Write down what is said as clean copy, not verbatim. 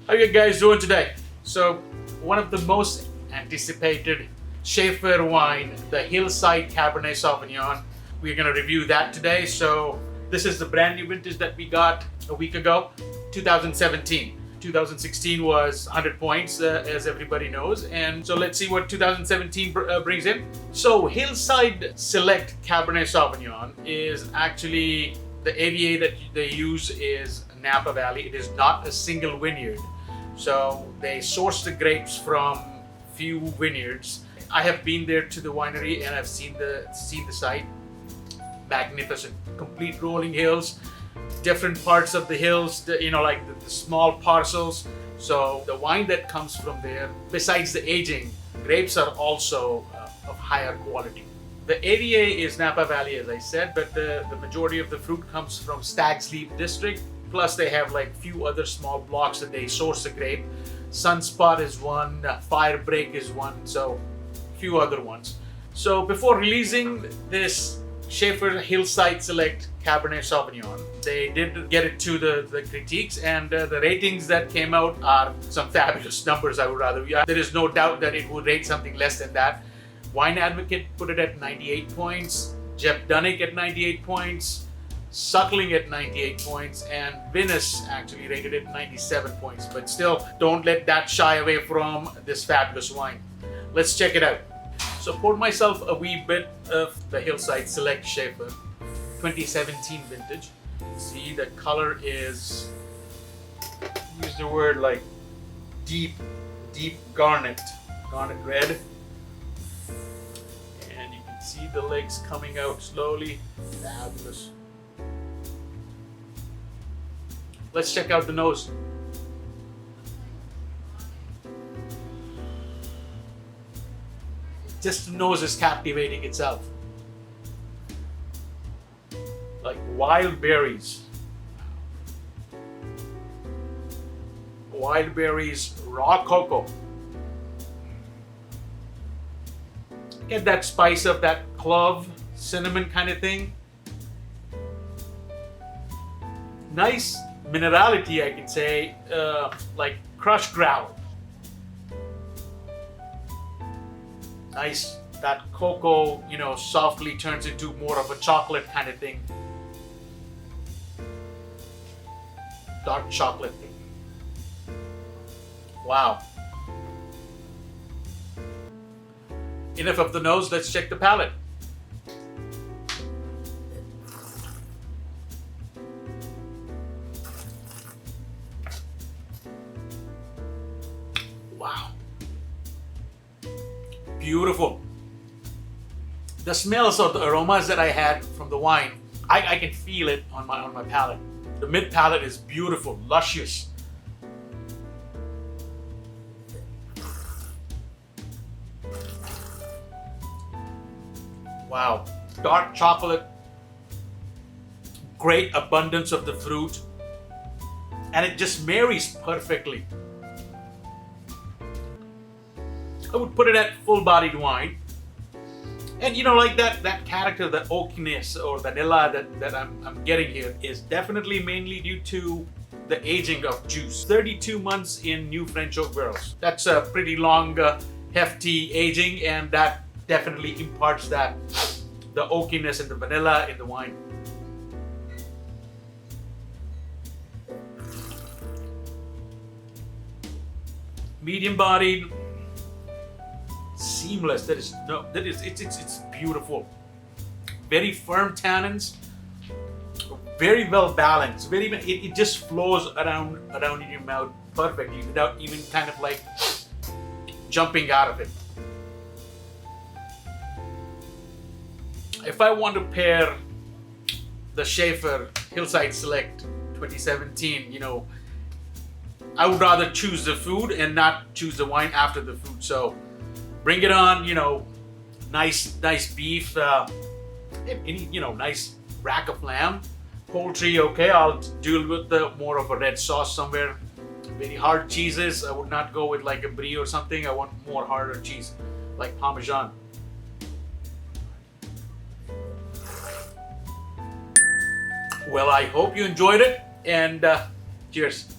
How are you guys doing today? So, one of the most anticipated Shafer wine, the Hillside Cabernet Sauvignon. We're going to review that today. So, this is the brand new vintage that we got a week ago, 2017. 2016 was 100 points, as everybody knows. And so let's see what 2017 brings in. So Hillside Select Cabernet Sauvignon is actually, the AVA that they use is Napa Valley. It is not a single vineyard. So they source the grapes from few vineyards. I have been there to the winery and I've seen the site. Magnificent, complete rolling hills. Different parts of the hills, like the small parcels. So the wine that comes from there, besides the aging, grapes are also of higher quality. The AVA is Napa Valley, as I said, but the majority of the fruit comes from Stag's Leap district. Plus they have like few other small blocks that they source the grape. Sunspot is one, Firebreak is one, so few other ones. So before releasing this Shafer Hillside Select Cabernet Sauvignon, they did get it to the critiques, and the ratings that came out are some fabulous numbers. I would rather, there is no doubt that it would rate something less than that. Wine Advocate put it at 98 points, Jeff Dunnick at 98 points, Suckling at 98 points, and Guinness actually rated it 97 points. But still, don't let that shy away from this fabulous wine. Let's check it out. So poured myself a wee bit of the Hillside Select Shafer 2017 vintage. See, the color is, use the word like deep garnet red. And you can see the legs coming out slowly. Fabulous. Let's check out the nose. Just the nose is captivating itself. Like wild berries. Wild berries, raw cocoa. Get that spice of that clove, cinnamon kind of thing. Nice minerality, I can say, like crushed gravel. Nice, that cocoa, softly turns into more of a chocolate kind of thing. Dark chocolate. Wow. Enough of the nose, let's check the palate. Wow. Beautiful. The smells or the aromas that I had from the wine, I can feel it on my palate. The mid palate is beautiful, luscious. Wow. Dark chocolate, great abundance of the fruit, and it just marries perfectly. I would put it at full-bodied wine. And like that character, the oakiness or vanilla that I'm getting here is definitely mainly due to the aging of juice. 32 months in new French oak barrels. That's a pretty long, hefty aging, and that definitely imparts the oakiness and the vanilla in the wine. Medium-bodied. Seamless. It's beautiful. Very firm tannins, very well balanced. It just flows around in your mouth perfectly without even kind of like jumping out of it. If I want to pair the Shafer Hillside Select 2017, I would rather choose the food and not choose the wine after the food. So bring it on, nice beef, nice rack of lamb. Poultry, okay, I'll deal with more of a red sauce somewhere. Very hard cheeses, I would not go with like a brie or something. I want more harder cheese, like Parmesan. Well, I hope you enjoyed it, and cheers.